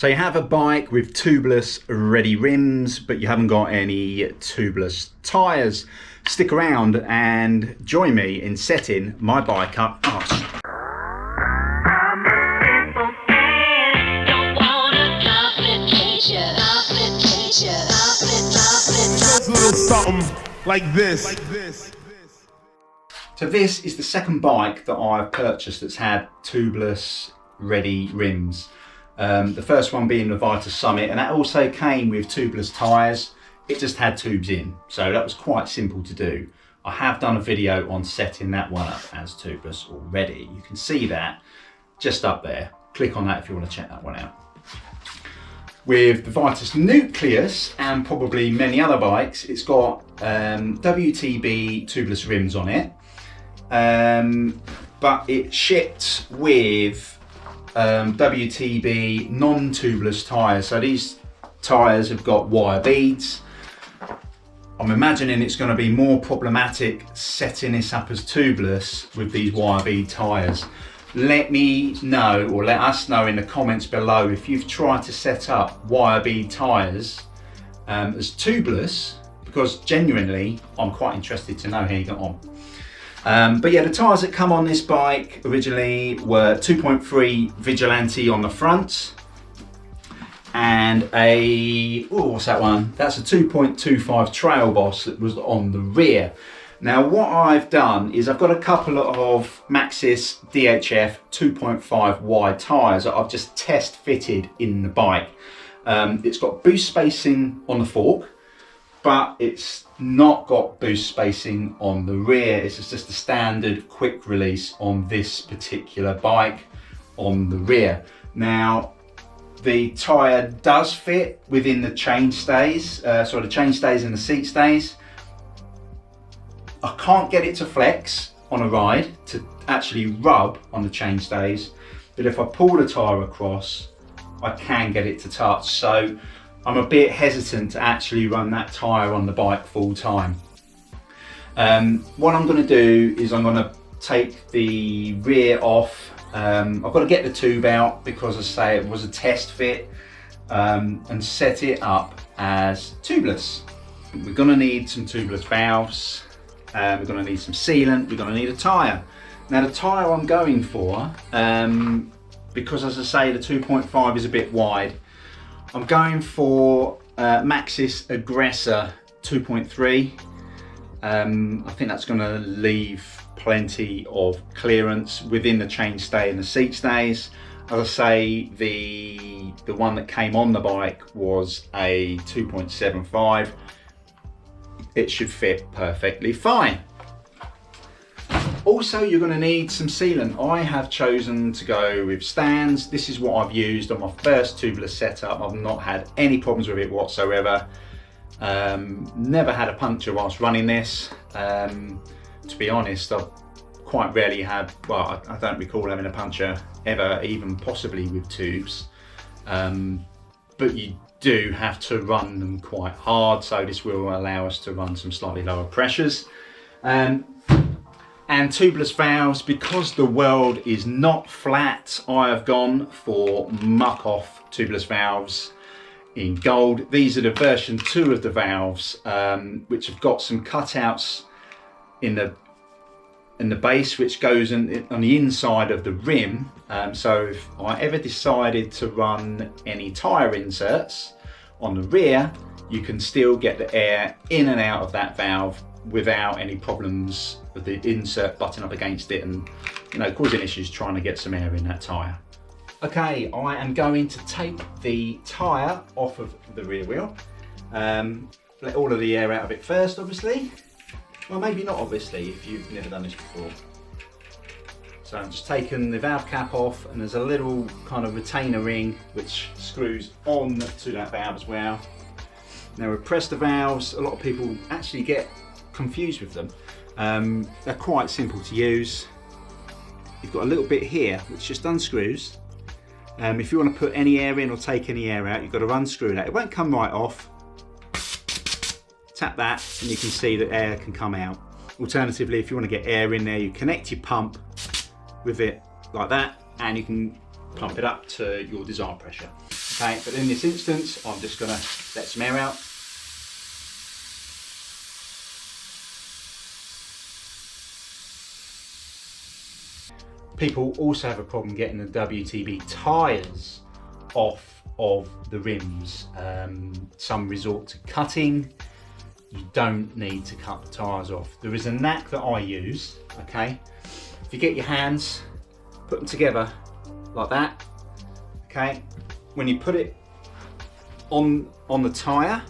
So you have a bike with tubeless ready rims, but you haven't got any tubeless tyres. Stick around and join me in setting my bike up. Little something like this. So this is the second bike that I've purchased that's had tubeless ready rims. The first one being the Vitus Summit, and that also came with tubeless tyres. It just had tubes in, so that was quite simple to do. I have done a video on setting that one up as tubeless already. You can see that just up there. Click on that if you want to check that one out. With the Vitus Nucleus and probably many other bikes, it's got WTB tubeless rims on it, but it shipped with WTB non-tubeless tyres. So these tyres have got wire beads. I'm imagining it's going to be more problematic setting this up as tubeless with these wire bead tyres. Let me know, or let us know in the comments below if you've tried to set up wire bead tyres as tubeless, because genuinely I'm quite interested to know how you got on. But yeah, the tyres that come on this bike originally were 2.3 Vigilante on the front and a, what's that one? That's a 2.25 Trail Boss that was on the rear. Now what I've done is I've got a couple of Maxxis DHF 2.5 wide tyres that I've just test fitted in the bike. It's got boost spacing on the fork, but it's not got boost spacing on the rear. It's just a standard quick release on this particular bike on the rear. Now the tyre does fit within the chain stays, so the chain stays and the seat stays. I can't get it to flex on a ride to actually rub on the chain stays, but if I pull the tyre across, I can get it to touch. So I'm a bit hesitant to actually run that tyre on the bike full time. What I'm going to do is I'm going to take the rear off. I've got to get the tube out because, as I say, it was a test fit, and set it up as tubeless. We're going to need some tubeless valves. We're going to need some sealant. We're going to need a tyre. Now the tyre I'm going for, because as I say the 2.5 is a bit wide, I'm going for Maxxis Agressor 2.3. I think that's going to leave plenty of clearance within the chain stay and the seat stays. As I say, the one that came on the bike was a 2.75. It should fit perfectly fine. Also, you're going to need some sealant. I have chosen to go with Stan's. This is what I've used on my first tubeless setup. I've not had any problems with it whatsoever. Never had a puncture whilst running this. To be honest, I've quite rarely had, well, I don't recall having a puncture ever, even possibly with tubes. But you do have to run them quite hard, so this will allow us to run some slightly lower pressures. And tubeless valves, because the world is not flat, I have gone for Muc-Off tubeless valves in gold. These are the version 2 of the valves, which have got some cutouts in the base, which goes on the inside of the rim. So if I ever decided to run any tyre inserts on the rear, you can still get the air in and out of that valve without any problems with the insert butting up against it and, you know, causing issues trying to get some air in that tyre. Okay, I am going to take the tyre off of the rear wheel. Let all of the air out of it first, obviously. Well, maybe not obviously if you've never done this before. So I'm just taking the valve cap off, and there's a little kind of retainer ring which screws on to that valve as well. Now with presta valves, a lot of people actually get confused with them. They're quite simple to use. You've got a little bit here which just unscrews. If you want to put any air in or take any air out, you've got to unscrew that. It won't come right off. Tap that and you can see that air can come out. Alternatively, if you want to get air in there, you connect your pump with it like that, and you can pump it up to your desired pressure. Okay, but in this instance, I'm just gonna let some air out. People also have a problem getting the WTB tyres off of the rims. Some resort to cutting. You don't need to cut the tyres off. There is a knack that I use, okay? If you get your hands, put them together like that, okay? When you put it on the tyre,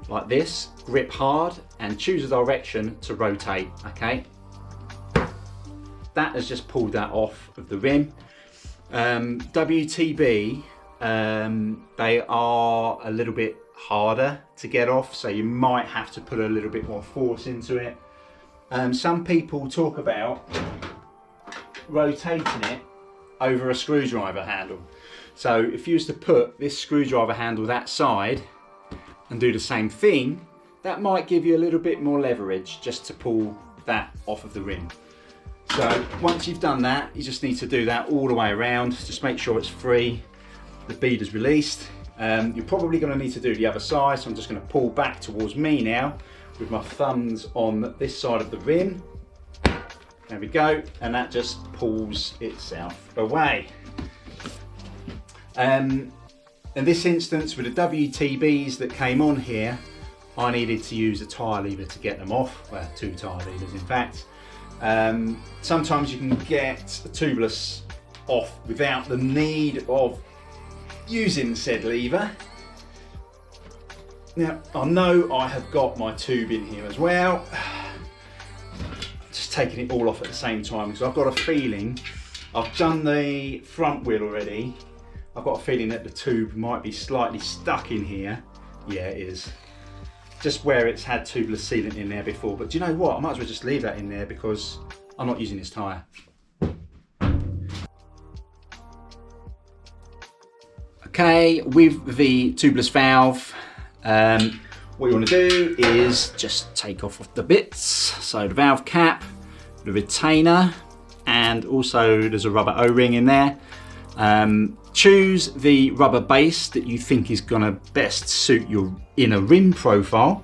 like this, grip hard and choose a direction to rotate, okay? That has just pulled that off of the rim. WTB, they are a little bit harder to get off, so you might have to put a little bit more force into it. Some people talk about rotating it over a screwdriver handle. So if you was to put this screwdriver handle that side and do the same thing, that might give you a little bit more leverage just to pull that off of the rim. So once you've done that, you just need to do that all the way around. Just make sure it's free, the bead is released. You're probably going to need to do the other side, so I'm just going to pull back towards me now with my thumbs on this side of the rim. There we go, and that just pulls itself away. In this instance, with the WTBs that came on here, I needed to use a tyre lever to get them off. Well, 2 tyre levers in fact. Sometimes you can get a tubeless off without the need of using said lever. Now I know I have got my tube in here as well, just taking it all off at the same time because I've got a feeling, I've done the front wheel already, I've got a feeling that the tube might be slightly stuck in here. Yeah, it is. Just where it's had tubeless sealant in there before, but do you know what, I might as well just leave that in there because I'm not using this tyre. Okay, with the tubeless valve, what you want to do is just take off the bits. So the valve cap, the retainer, and also there's a rubber O-ring in there. Choose the rubber base that you think is going to best suit your inner rim profile,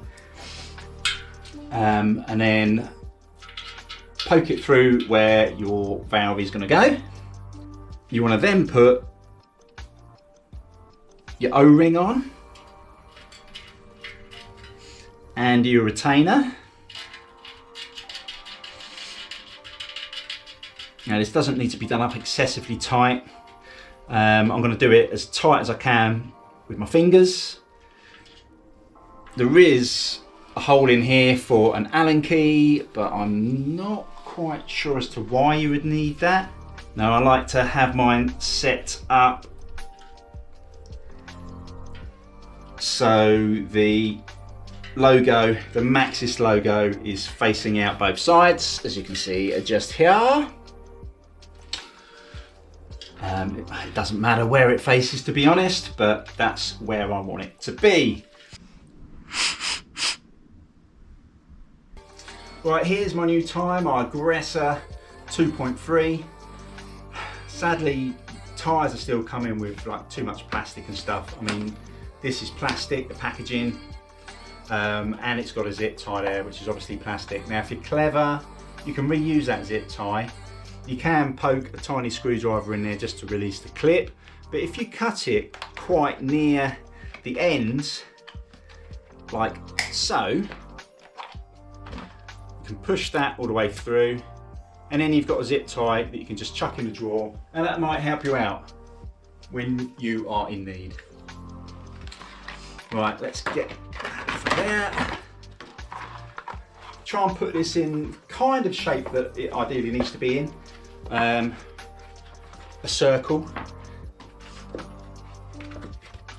and then poke it through where your valve is going to go. You want to then put your O-ring on and your retainer. Now this doesn't need to be done up excessively tight. I'm going to do it as tight as I can with my fingers. There is a hole in here for an Allen key, but I'm not quite sure as to why you would need that. Now I like to have mine set up so the logo, the Maxxis logo, is facing out both sides, as you can see just here. It doesn't matter where it faces, to be honest, but that's where I want it to be. Right, here's my new tyre, my Aggressor 2.3. Sadly, tyres are still coming with like too much plastic and stuff. I mean, this is plastic, the packaging, and it's got a zip tie there, which is obviously plastic. Now, if you're clever, you can reuse that zip tie. You can poke a tiny screwdriver in there just to release the clip, but if you cut it quite near the ends, like so, you can push that all the way through, and then you've got a zip tie that you can just chuck in the drawer, and that might help you out when you are in need. Right, let's get that from there. Try and put this in kind of shape that it ideally needs to be in. A circle.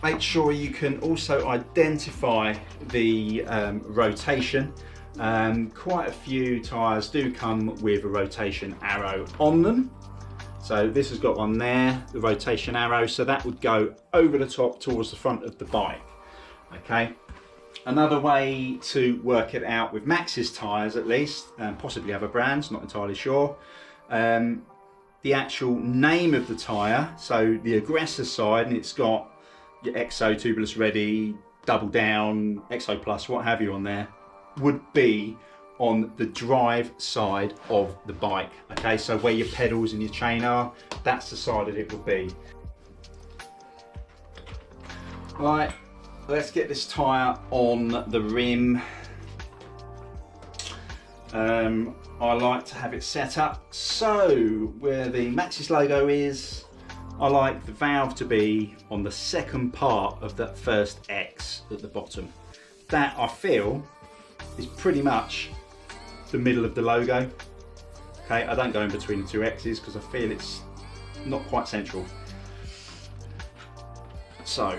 Make sure you can also identify the rotation. Quite a few tyres do come with a rotation arrow on them. So this has got one there, the rotation arrow, so that would go over the top towards the front of the bike. Okay. Another way to work it out with Maxxis tyres, at least, and possibly other brands, not entirely sure, the actual name of the tyre, so the Aggressor side, and it's got your EXO, Tubeless Ready, Double Down, EXO Plus, what have you on there, would be on the drive side of the bike. Okay, so where your pedals and your chain are, that's the side that it would be. Right, let's get this tyre on the rim. I like to have it set up so where the Maxxis logo is, I like the valve to be on the second part of that first X at the bottom. That I feel is pretty much the middle of the logo. Okay, I don't go in between the two X's because I feel it's not quite central. So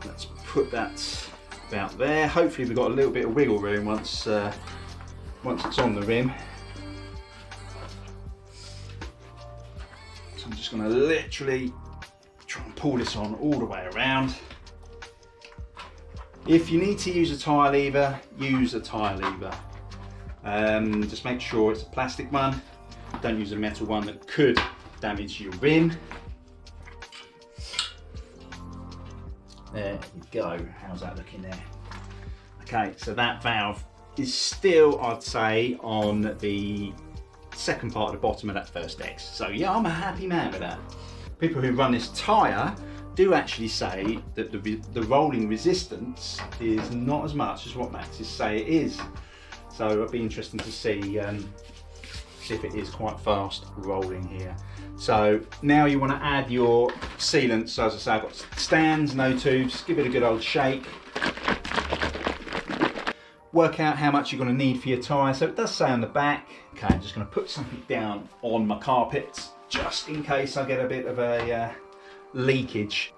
let's put that about there. Hopefully we've got a little bit of wiggle room once it's on the rim. So I'm just going to literally try and pull this on all the way around. If you need to use a tyre lever, use a tyre lever. Just make sure it's a plastic one. Don't use a metal one that could damage your rim. There we go. How's that looking there? Okay, so that valve is still, I'd say, on the second part of the bottom of that first X. So yeah, I'm a happy man with that. People who run this tyre do actually say that the rolling resistance is not as much as what Maxxis say it is. So it'll be interesting to see if it is quite fast rolling here. So now you want to add your sealant. So as I say, I've got stands, no tubes. Give it a good old shake. Work out how much you're going to need for your tyre. So it does say on the back. Okay, I'm just going to put something down on my carpet just in case I get a bit of a leakage.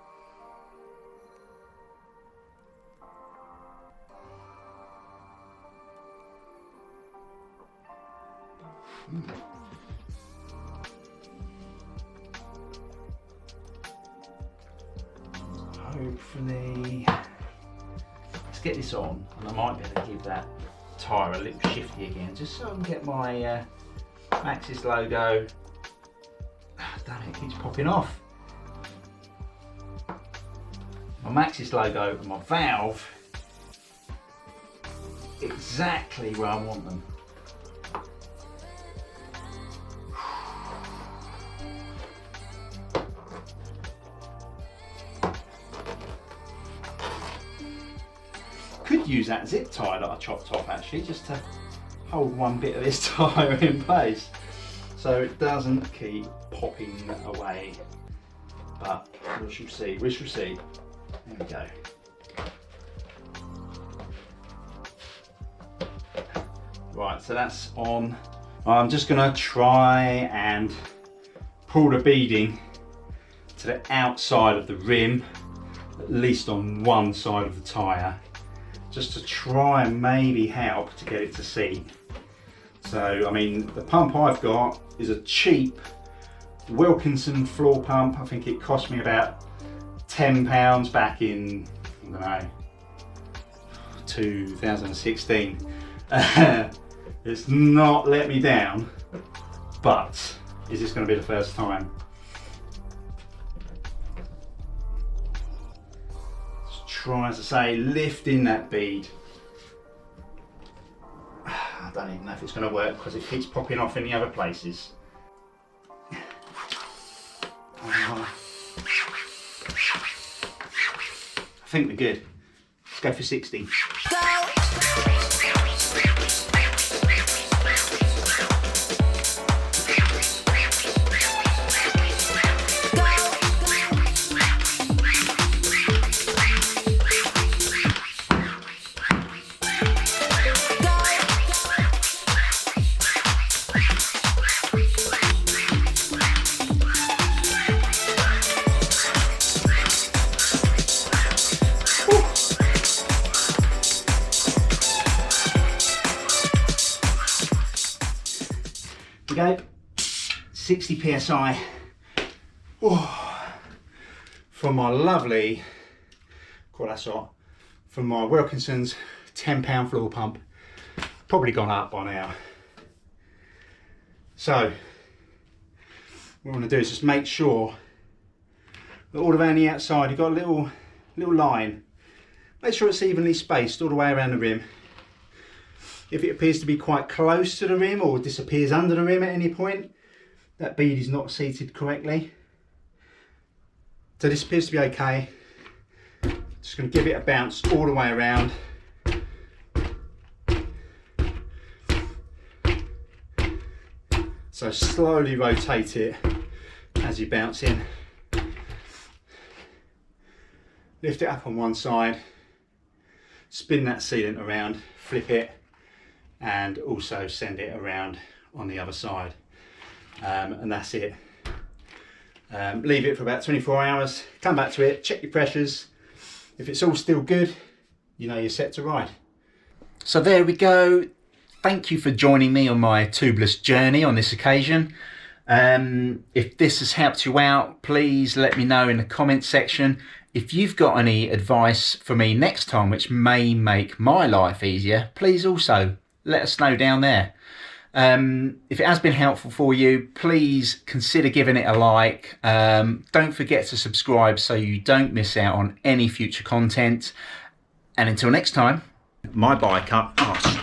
Hopefully, let's get this on, and I might be able to give that tyre a little shifty again, just so I can get my Maxxis logo. Damn, it keeps popping off. My Maxxis logo and my valve exactly where I want them. Could use that zip tie that I chopped off actually, just to hold one bit of this tyre in place so it doesn't keep popping away. But we shall see, we shall see. There we go. Right, so that's on. I'm just going to try and pull the beading to the outside of the rim, at least on one side of the tyre, just to try and maybe help to get it to seat. So, I mean, the pump I've got is a cheap Wilkinson floor pump. I think it cost me about £10 back in, I don't know, 2016. It's not let me down, but is this going to be the first time? Just try, as I say, lifting that bead. I don't even know if it's going to work because it keeps popping off in the other places. I think we're good. Let's go for 60. Go 60 psi from my lovely from my Wilkinson's £10 floor pump. Probably gone up by now. So what I'm going to do is just make sure But all around the outside you've got a little line. Make sure it's evenly spaced all the way around the rim. If it appears to be quite close to the rim or disappears under the rim at any point, that bead is not seated correctly. So this appears to be okay. Just going to give it a bounce all the way around. So slowly rotate it as you bounce in. Lift it up on one side, spin that sealant around, flip it, and also send it around on the other side. And that's it. Leave it for about 24 hours, come back to it, check your pressures. If it's all still good, you know you're set to ride. So there we go. Thank you for joining me on my tubeless journey on this occasion. If this has helped you out, please let me know in the comment section. If you've got any advice for me next time which may make my life easier, please also let us know down there. If it has been helpful for you, please consider giving it a like. Don't forget to subscribe so you don't miss out on any future content. And until next time, my bike up arse.